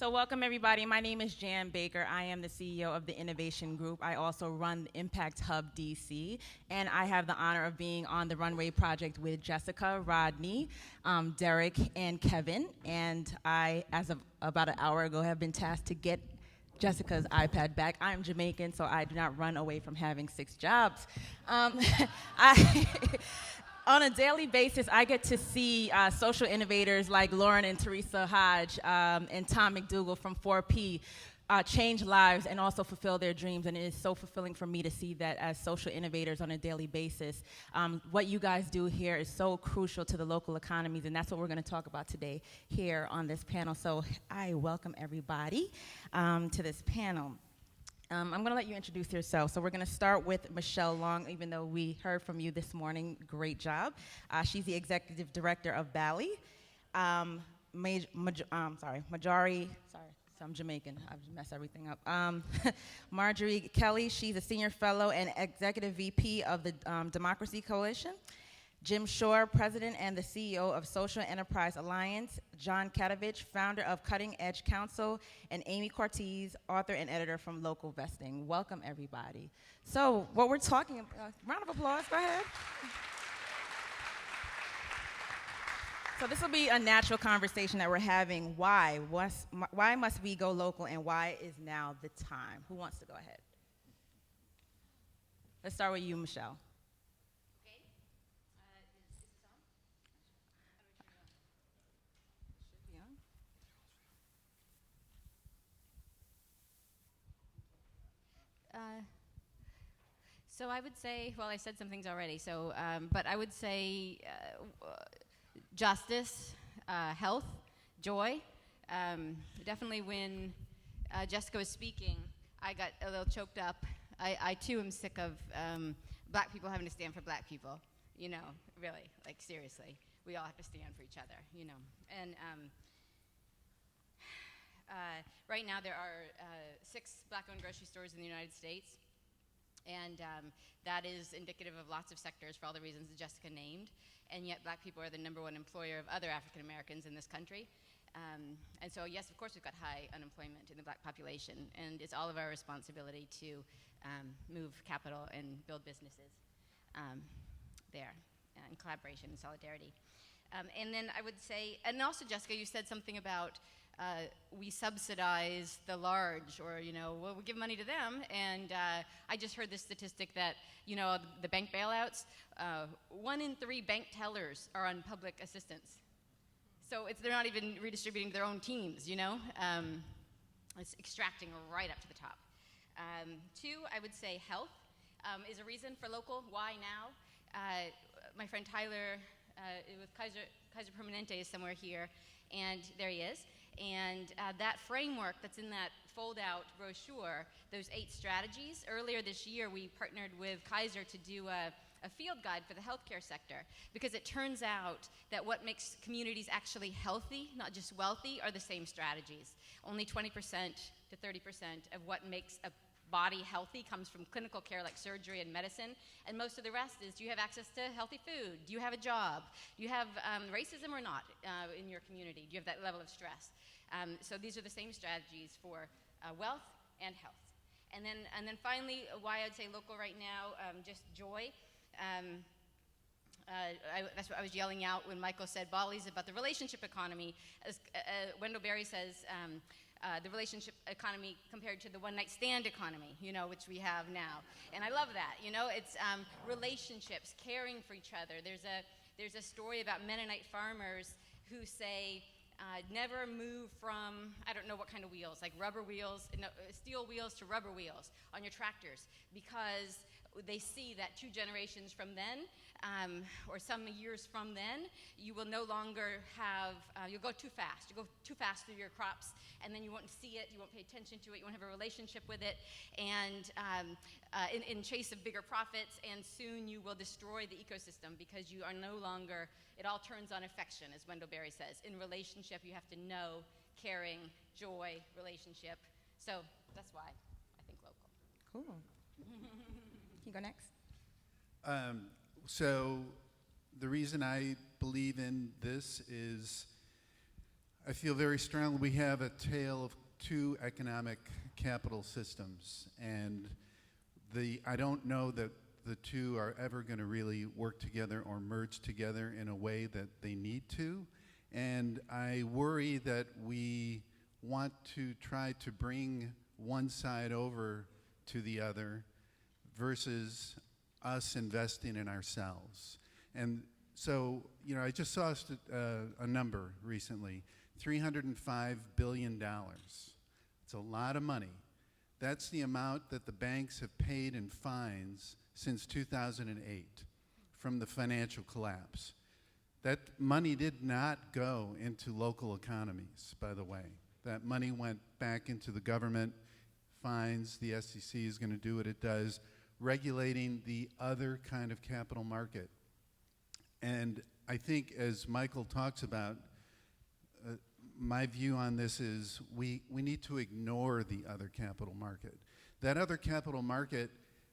So welcome everybody. My name is Jan Baker. I am the CEO of the Innovation Group. I also run the Impact Hub DC, and I have the honor of being on the Runway Project with Jessica, Rodney, Derek, and Kevin. And I, as of about an hour ago, have been tasked to get Jessica's iPad back. I'm Jamaican, so I do not run away from having 6 jobs. I On a daily basis, I get to see social innovators like Lauren and Teresa Hodge and Tom McDougall from 4P change lives and also fulfill their dreams. And it is so fulfilling for me to see that as social innovators on a daily basis. What you guys do here is so crucial to the local economies, and that's what we're going to talk about today here on this panel. So I welcome everybody to this panel. I'm going to let you introduce yourself. So we're going to start with Michelle Long, even though we heard from you this morning. Great job. She's the executive director of Bally. I'm Jamaican. I mess everything up. Marjorie Kelly, she's a senior fellow and executive VP of the Democracy Coalition. Jim Shore, president and the CEO of Social Enterprise Alliance. John Katovich, founder of Cutting Edge Council. And Amy Cortez, author and editor from Local Vesting. Welcome, everybody. So what we're talking about, round of applause, go ahead. So this will be a natural conversation that we're having. Why must we go local, and why is now the time? Who wants to go ahead? Let's start with you, Michelle. So I would say, well, I said some things already, so, but I would say justice, health, joy. Definitely when Jessica was speaking, I got a little choked up. I too am sick of black people having to stand for black people, you know, really, like seriously. We all have to stand for each other, you know. And right now there are 6 black-owned grocery stores in the United States. And that is indicative of lots of sectors for all the reasons that Jessica named. And yet black people are the #1 employer of other African Americans in this country. And so yes, of course we've got high unemployment in the black population. And it's all of our responsibility to move capital and build businesses there in collaboration and solidarity. And then I would say, and also Jessica, you said something about we subsidize the large, or, you know, well, we give money to them, and I just heard this statistic that, you know, the bank bailouts, 1 in 3 bank tellers are on public assistance. So they're not even redistributing their own teams, you know? It's extracting right up to the top. 2, I would say health is a reason for local. Why now? My friend Tyler with Kaiser Permanente is somewhere here, and there he is. And that framework that's in that fold-out brochure, those 8 strategies, earlier this year we partnered with Kaiser to do a field guide for the healthcare sector, because it turns out that what makes communities actually healthy, not just wealthy, are the same strategies. Only 20% to 30% of what makes a body healthy comes from clinical care like surgery and medicine, and most of the rest is, do you have access to healthy food? Do you have a job? Do you have racism or not in your community? Do you have that level of stress? So these are the same strategies for wealth and health. And then finally, why I'd say local right now, just joy. That's what I was yelling out when Michael said Bally's about the relationship economy. As Wendell Berry says, the relationship economy compared to the one-night stand economy, you know, which we have now. And I love that, you know, it's relationships, caring for each other. There's a story about Mennonite farmers who say, never move from, I don't know what kind of wheels, like rubber wheels, no, steel wheels to rubber wheels on your tractors, because they see that 2 generations from then, or some years from then, you will no longer have, you'll go too fast. You go too fast through your crops, and then you won't see it, you won't pay attention to it, you won't have a relationship with it, and in chase of bigger profits, and soon you will destroy the ecosystem because you are no longer, it all turns on affection, as Wendell Berry says. In relationship, you have to know, caring, joy, relationship. So that's why I think local. Cool. Can you go next? So the reason I believe in this is I feel very strongly we have a tale of two economic capital systems, and I don't know that the two are ever going to really work together or merge together in a way that they need to. And I worry that we want to try to bring one side over to the other versus us investing in ourselves. And so, you know, I just saw a number recently, $305 billion. It's a lot of money. That's the amount that the banks have paid in fines since 2008 from the financial collapse. That money did not go into local economies, by the way. That money went back into the government, fines, the SEC is going to do what it does, regulating the other kind of capital market. And I think as Michael talks about, my view on this is we need to ignore the other capital market. That other capital market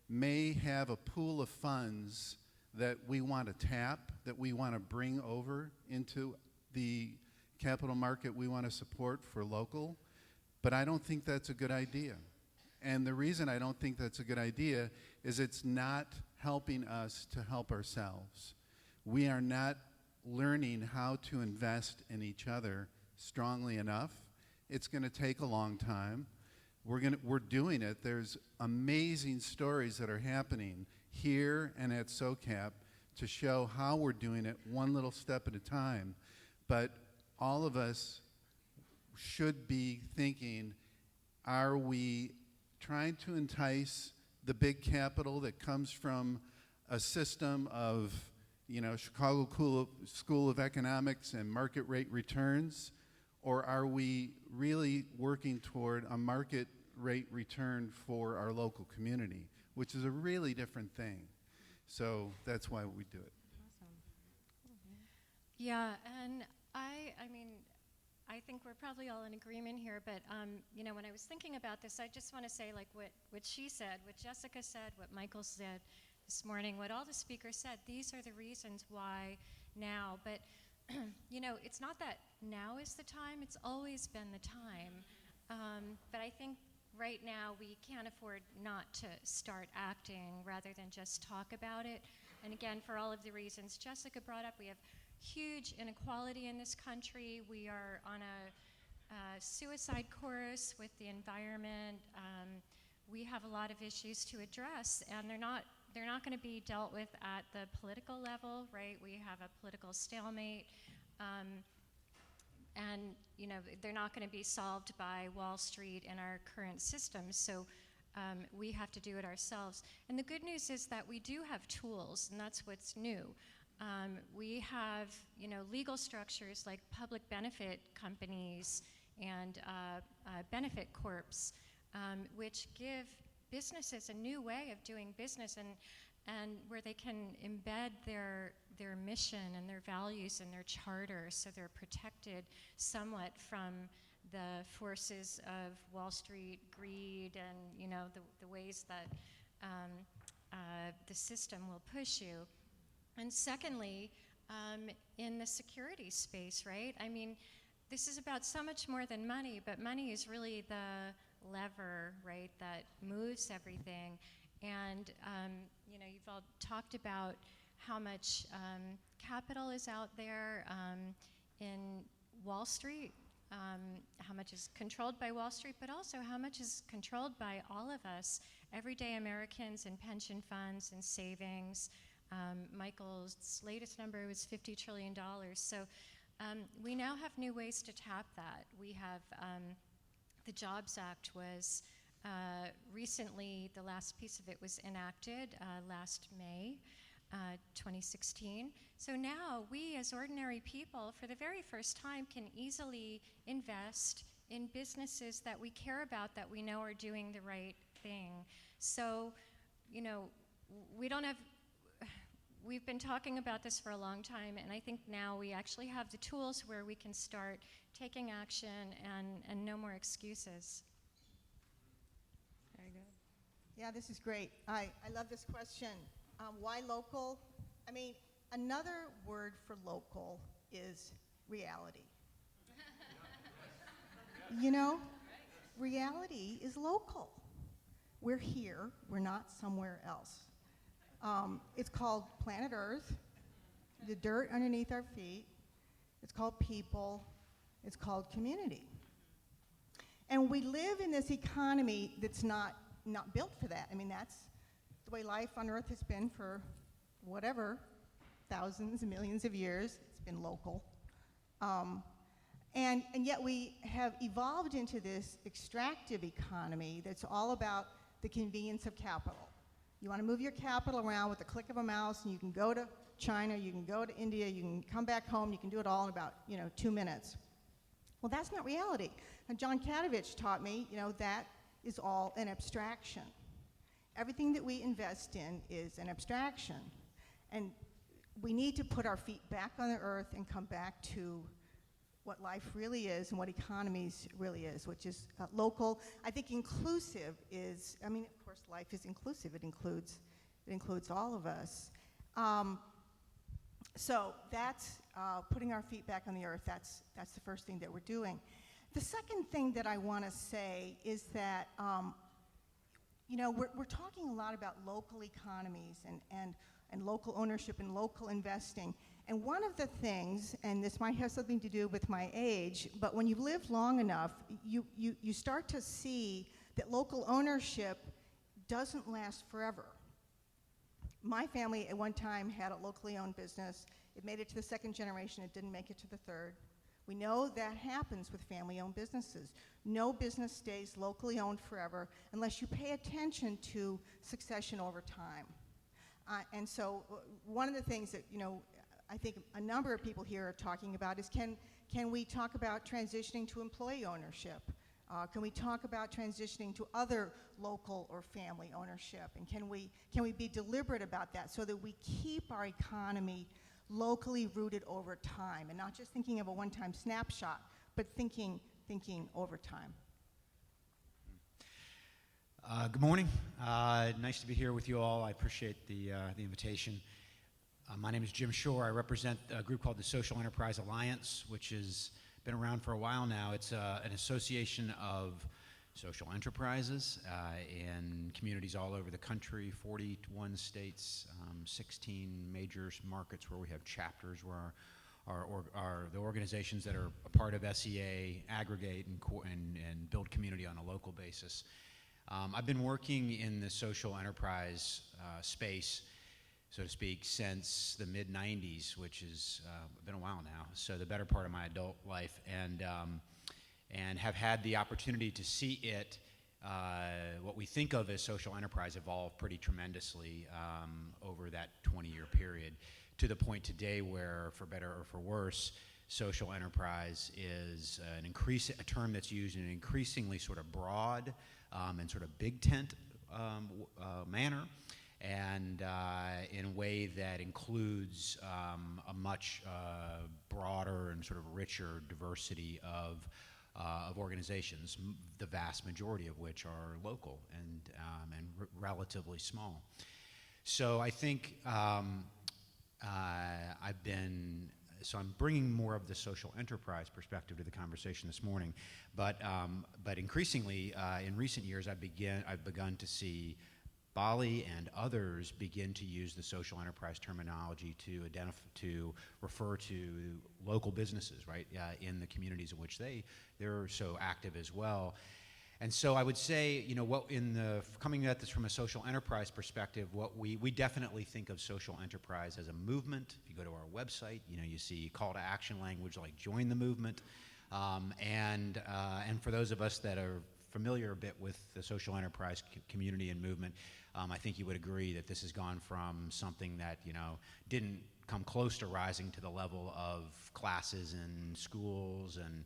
may have a pool of funds that we want to tap, that we want to bring over into the capital market we want to support for local, but I don't think that's a good idea. And the reason I don't think that's a good idea is it's not helping us to help ourselves. We are not learning how to invest in each other strongly enough. It's going to take a long time. We're doing it. There's amazing stories that are happening here and at SOCAP to show how we're doing it one little step at a time. But all of us should be thinking, are we trying to entice the big capital that comes from a system of, you know, Chicago School of Economics and market rate returns? Or are we really working toward a market rate return for our local community, which is a really different thing? So that's why we do it. Awesome. Yeah, and I mean, I think we're probably all in agreement here, but you know, when I was thinking about this, I just want to say, like, what she said, what Jessica said, what Michael said this morning, what all the speakers said, these are the reasons why now. But you know, it's not that now is the time, it's always been the time. But I think right now we can't afford not to start acting rather than just talk about it. And again, for all of the reasons Jessica brought up, we have huge inequality in this country. We are on a suicide course with the environment. We have a lot of issues to address, and they're not going to be dealt with at the political level, right? We have a political stalemate, and you know, they're not going to be solved by Wall Street and our current system. So we have to do it ourselves. And the good news is that we do have tools, and that's what's new. We have, you know, legal structures like public benefit companies and benefit corps, which give businesses a new way of doing business, and where they can embed their mission and their values and their charter, so they're protected somewhat from the forces of Wall Street greed and, you know, the ways that the system will push you. And secondly, in the security space, right? I mean, this is about so much more than money, but money is really the lever, right, that moves everything. And you know, you've all talked about how much capital is out there in Wall Street, how much is controlled by Wall Street, but also how much is controlled by all of us, everyday Americans in pension funds and savings. Michael's latest number was $50 trillion. So we now have new ways to tap that. We have the Jobs Act was recently, the last piece of it was enacted last May 2016. So now we as ordinary people, for the very first time, can easily invest in businesses that we care about, that we know are doing the right thing. So, you know, we've been talking about this for a long time, and I think now we actually have the tools where we can start taking action and no more excuses. Very good. Yeah, this is great. I love this question. Why local? I mean, another word for local is reality. You know, reality is local. We're here, we're not somewhere else. It's called planet Earth, the dirt underneath our feet. It's called people. It's called community. And we live in this economy that's not built for that. I mean, that's the way life on Earth has been for whatever, thousands and millions of years. It's been local. And yet we have evolved into this extractive economy that's all about the convenience of capital. You want to move your capital around with the click of a mouse, and you can go to China, you can go to India, you can come back home, you can do it all in about 2 minutes. Well, that's not reality. And John Katovich taught me, that is all an abstraction. Everything that we invest in is an abstraction. And we need to put our feet back on the earth and come back to what life really is and what economies really is, which is local. I think inclusive is, of course, life is inclusive. It includes all of us. So that's putting our feet back on the earth. That's the first thing that we're doing. The second thing that I want to say is that, we're talking a lot about local economies and local ownership and local investing. And one of the things, and this might have something to do with my age, but when you live long enough, you start to see that local ownership doesn't last forever. My family at one time had a locally owned business. It made it to the second generation. It didn't make it to the third. We know that happens with family-owned businesses. No business stays locally owned forever unless you pay attention to succession over time. And so one of the things that, I think a number of people here are talking about is can we talk about transitioning to employee ownership? Can we talk about transitioning to other local or family ownership? And can we be deliberate about that so that we keep our economy locally rooted over time and not just thinking of a one-time snapshot, but thinking over time? Good morning. Nice to be here with you all. I appreciate the invitation. My name is Jim Shore. I represent a group called the Social Enterprise Alliance, which has been around for a while now. It's an association of social enterprises in communities all over the country, 41 states, 16 major markets where we have chapters where the organizations that are a part of SEA aggregate and build community on a local basis. I've been working in the social enterprise space, so to speak, since the mid-'90s, which has been a while now, so the better part of my adult life, and have had the opportunity to see it, what we think of as social enterprise, evolve pretty tremendously over that 20-year period, to the point today where, for better or for worse, social enterprise is a term that's used in an increasingly sort of broad and sort of big tent manner, and in a way that includes a much broader and sort of richer diversity of organizations, the vast majority of which are local and relatively small. So I think I'm bringing more of the social enterprise perspective to the conversation this morning, but increasingly in recent years I've begun to see Bali and others begin to use the social enterprise terminology to refer to local businesses, right, in the communities in which they're so active as well. And so I would say, coming at this from a social enterprise perspective, what we definitely think of social enterprise as a movement. If you go to our website, you see call to action language like join the movement. And for those of us that are familiar a bit with the social enterprise community and movement, I think you would agree that this has gone from something that, didn't come close to rising to the level of classes in schools and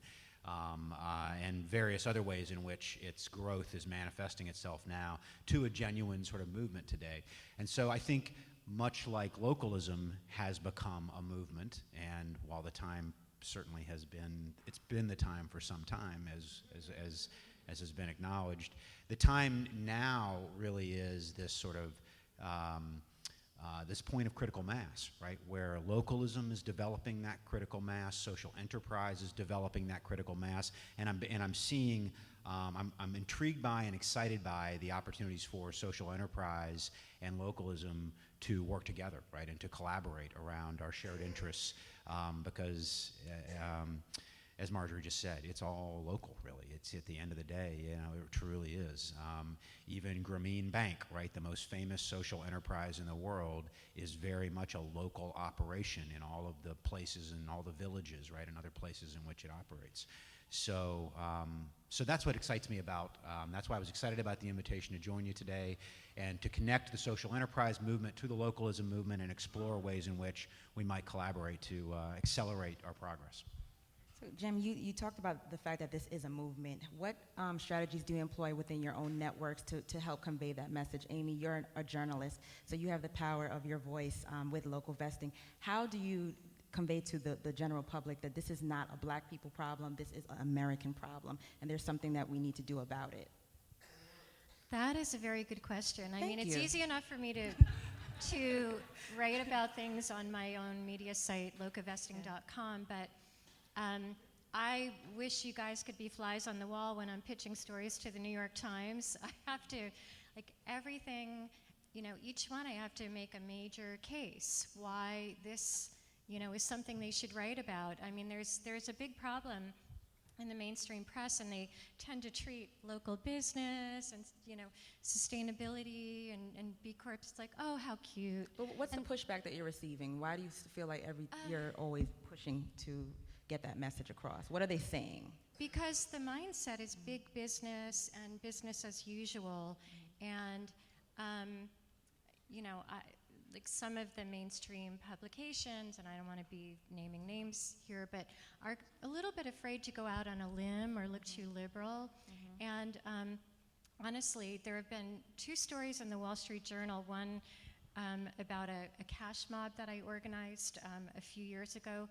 various other ways in which its growth is manifesting itself now, to a genuine sort of movement today. And so I think much like localism has become a movement, and while the time certainly it's been the time for some time, as has been acknowledged, the time now really is this sort of this point of critical mass, right, where localism is developing that critical mass, social enterprise is developing that critical mass, and I'm seeing, I'm intrigued by and excited by the opportunities for social enterprise and localism to work together, right, and to collaborate around our shared interests, because as Marjorie just said, it's all local, really. It's at the end of the day, you know, it truly is. Even Grameen Bank, right, the most famous social enterprise in the world, is very much a local operation in all of the places and all the villages, right, and other places in which it operates. So, so that's what excites me about. That's why I was excited about the invitation to join you today and to connect the social enterprise movement to the localism movement and explore ways in which we might collaborate to accelerate our progress. So Jim, you talked about the fact that this is a movement. What strategies do you employ within your own networks to help convey that message? Amy, you're a journalist, so you have the power of your voice with local vesting. How do you convey to the general public that this is not a black people problem, this is an American problem, and there's something that we need to do about it? That is a very good question. I mean, Thank it's you. easy enough for me to write about things on my own media site, locavesting.com, but I wish you guys could be flies on the wall when I'm pitching stories to the New York Times. I have to, like everything, you know, each one I have to make a major case why this, you know, is something they should write about. I mean, there's a big problem in the mainstream press, and they tend to treat local business and, you know, sustainability and B Corps. It's like, oh, how cute. But what's the pushback that you're receiving? Why do you feel like you're always pushing to get that message across? What are they saying? Because the mindset is big business and business as usual, and you know, like some of the mainstream publications, and I don't want to be naming names here, but are a little bit afraid to go out on a limb or look too liberal. And honestly, there have been 2 stories in the Wall Street Journal, one about a cash mob that I organized a few years ago,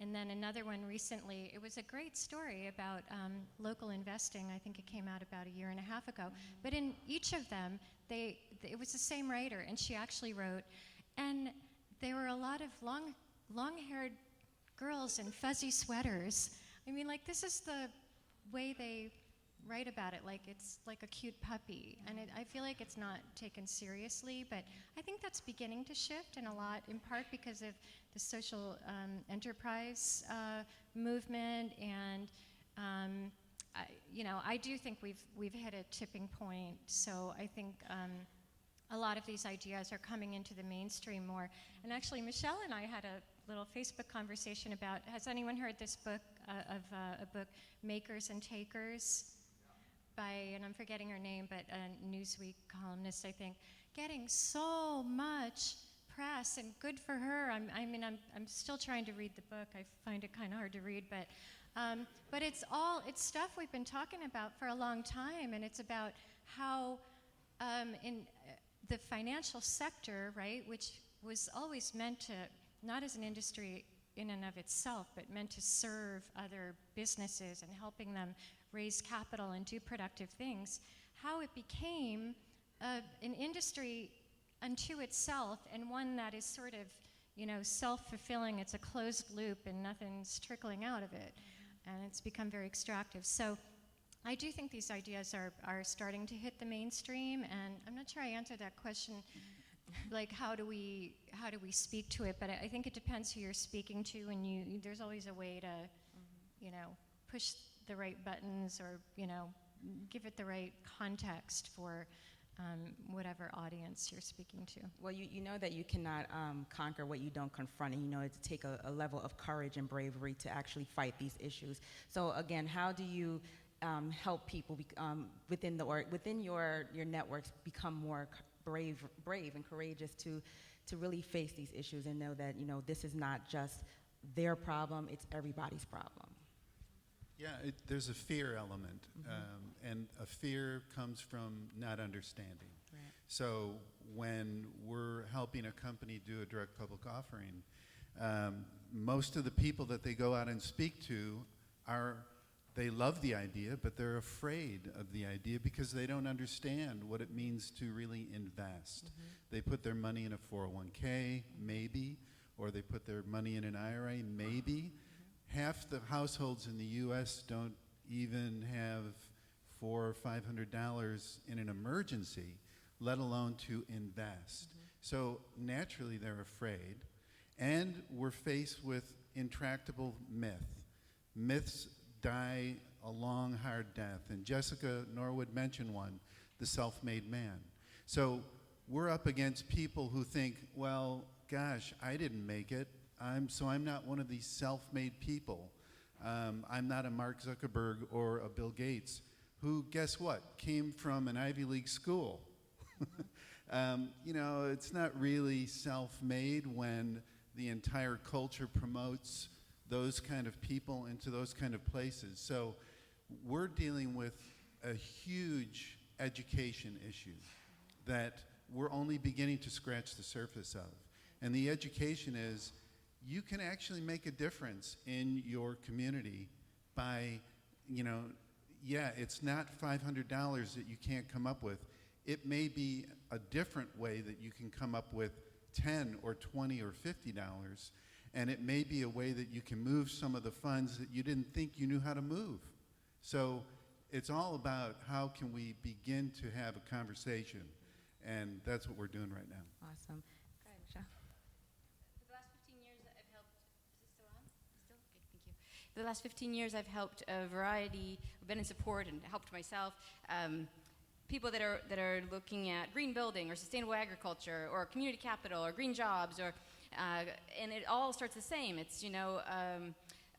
and then another one recently. It was a great story about local investing. I think it came out about a year and a half ago. But in each of them, it was the same writer, and she actually wrote, and there were a lot of long-haired girls in fuzzy sweaters. I mean, like, this is the way they write about it, like it's like a cute puppy. And I feel like it's not taken seriously, but I think that's beginning to shift, in a lot, in part because of the social enterprise movement, and you know, I do think we've hit a tipping point. So I think a lot of these ideas are coming into the mainstream more. And actually, Michelle and I had a little Facebook conversation about, has anyone heard this book, a book, Makers and Takers, by, and I'm forgetting her name, but a Newsweek columnist, I think, getting so much press, and good for her. I'm still trying to read the book. I find it kind of hard to read, but it's stuff we've been talking about for a long time, and it's about how in the financial sector, right, which was always meant to, not as an industry in and of itself, but meant to serve other businesses and helping them raise capital and do productive things, how it became an industry unto itself, and one that is sort of, you know, self-fulfilling. It's a closed loop and nothing's trickling out of it, and it's become very extractive. So I do think these ideas are starting to hit the mainstream, and I'm not sure I answered that question, like how do we speak to it, but I think it depends who you're speaking to, and there's always a way to, you know, push the right buttons, or, you know, give it the right context for whatever audience you're speaking to. Well, you know that you cannot conquer what you don't confront, and you know it to take a level of courage and bravery to actually fight these issues. So again, how do you help people within your networks become more brave and courageous to really face these issues and know that, you know, this is not just their problem, it's everybody's problem? Yeah, there's a fear element, and a fear comes from not understanding. Right. So when we're helping a company do a direct public offering, most of the people that they go out and speak to are they love the idea, but they're afraid of the idea because they don't understand what it means to really invest. They put their money in a 401k, maybe, or they put their money in an IRA, maybe. Half the households in the U.S. don't even have $400 or $500 in an emergency, let alone to invest. So naturally they're afraid, and we're faced with intractable myth. Myths die a long, hard death, and Jessica Norwood mentioned one, the self-made man. So we're up against people who think, well, gosh, I didn't make it, so I'm not one of these self-made people. I'm not a Mark Zuckerberg or a Bill Gates, who, guess what, came from an Ivy League school. You know, it's not really self-made when the entire culture promotes those kind of people into those kind of places. So we're dealing with a huge education issue that we're only beginning to scratch the surface of. And the education is, you can actually make a difference in your community by, you know, yeah, it's not $500 that you can't come up with. It may be a different way that you can come up with $10 or $20 or $50, and it may be a way that you can move some of the funds that you didn't think you knew how to move. So it's all about how can we begin to have a conversation, and that's what we're doing right now. Awesome. Go ahead, Michelle. For the last 15 years, I've helped. Is this still on? Still? Okay, thank you. For the last 15 years, I've helped a variety, been in support and helped myself. People that are looking at green building or sustainable agriculture or community capital or green jobs, or and it all starts the same. It's, you know,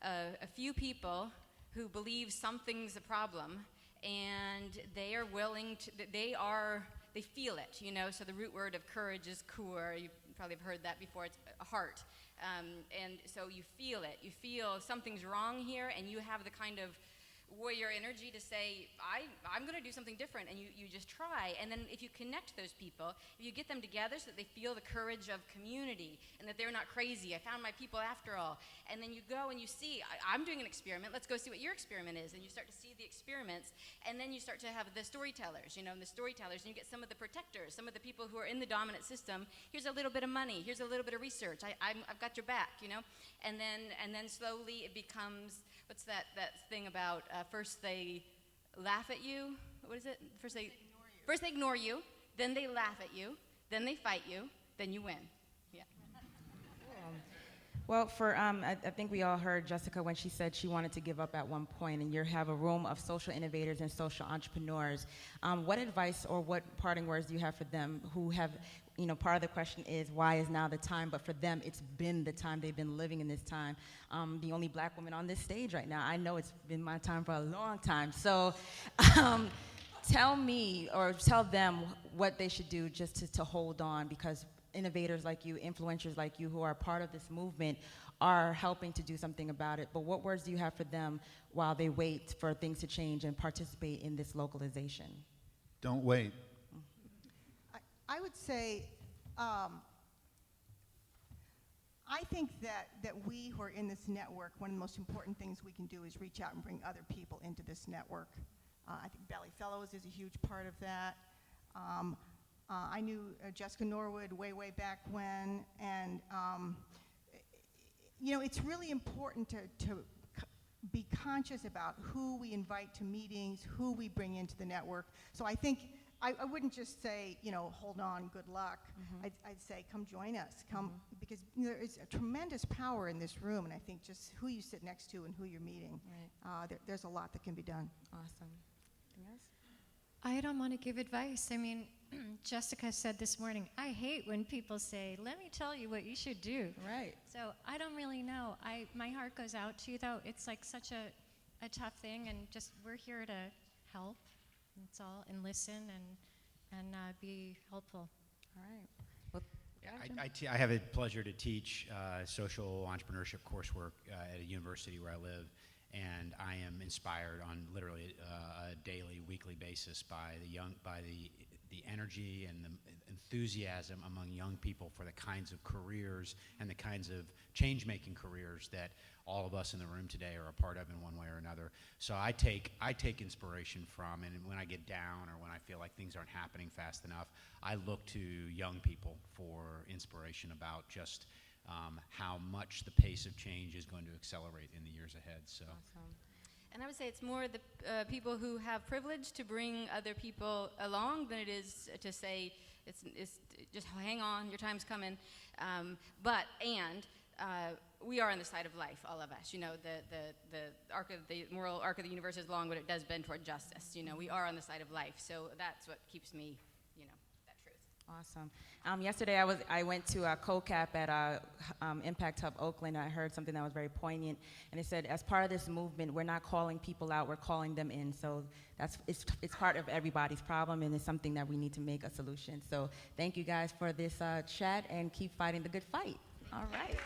a few people who believe something's a problem, and they are willing to. They feel it, you know. So the root word of courage is kur. You probably have heard that before. It's a heart, and so you feel it. You feel something's wrong here, and you have the kind of warrior energy to say, I'm going to do something different, and you just try. And then if you connect those people, if you get them together so that they feel the courage of community and that they're not crazy, I found my people after all, and then you go and you see, I'm doing an experiment, let's go see what your experiment is, and you start to see the experiments, and then you start to have the storytellers, you know, and the storytellers, and you get some of the protectors, some of the people who are in the dominant system. Here's a little bit of money, here's a little bit of research, I've got your back, you know, and then slowly it becomes, what's that thing about first they laugh at you? What is it? First they ignore you, then they laugh at you, then they fight you, then you win. Yeah. Well, I think we all heard Jessica when she said she wanted to give up at one point, and you have a room of social innovators and social entrepreneurs. What advice or what parting words do you have for them who have, you know, part of the question is why is now the time, but for them it's been the time, they've been living in this time. The only black woman on this stage right now, I know it's been my time for a long time. So tell me or tell them what they should do just to hold on, because innovators like you, influencers like you who are part of this movement are helping to do something about it. But what words do you have for them while they wait for things to change and participate in this localization? Don't wait. I would say, I think that we who are in this network, one of the most important things we can do is reach out and bring other people into this network. I think Valley Fellows is a huge part of that. I knew Jessica Norwood way back when, and you know, it's really important to be conscious about who we invite to meetings, who we bring into the network. So I think I wouldn't just say, you know, hold on, good luck. I'd say, come join us, come, because you know, there is a tremendous power in this room, and I think just who you sit next to and who you're meeting, there's a lot that can be done. Awesome. Anything else? I don't want to give advice. I mean, Jessica said this morning, I hate when people say, let me tell you what you should do. Right. So I don't really know. My heart goes out to you, though. It's like such a tough thing, and just we're here to help. That's all, and listen and be helpful. All right. Well, I have a pleasure to teach social entrepreneurship coursework at a university where I live, and I am inspired on literally a daily, weekly basis by the the energy and the enthusiasm among young people for the kinds of careers and the kinds of change-making careers that all of us in the room today are a part of in one way or another. So I take inspiration from, and when I get down or when I feel like things aren't happening fast enough, I look to young people for inspiration about just how much the pace of change is going to accelerate in the years ahead. So. Awesome. And I would say it's more the people who have privilege to bring other people along than it is to say it's just hang on, your time's coming. We are on the side of life, all of us. You know, the moral arc of the universe is long, but it does bend toward justice. You know, we are on the side of life, so that's what keeps me, you know, that truth. Awesome. Yesterday I went to COCAP at Impact Hub Oakland. I heard something that was very poignant, and it said, as part of this movement, we're not calling people out, we're calling them in. So it's part of everybody's problem, and it's something that we need to make a solution. So thank you guys for this chat, and keep fighting the good fight. All right.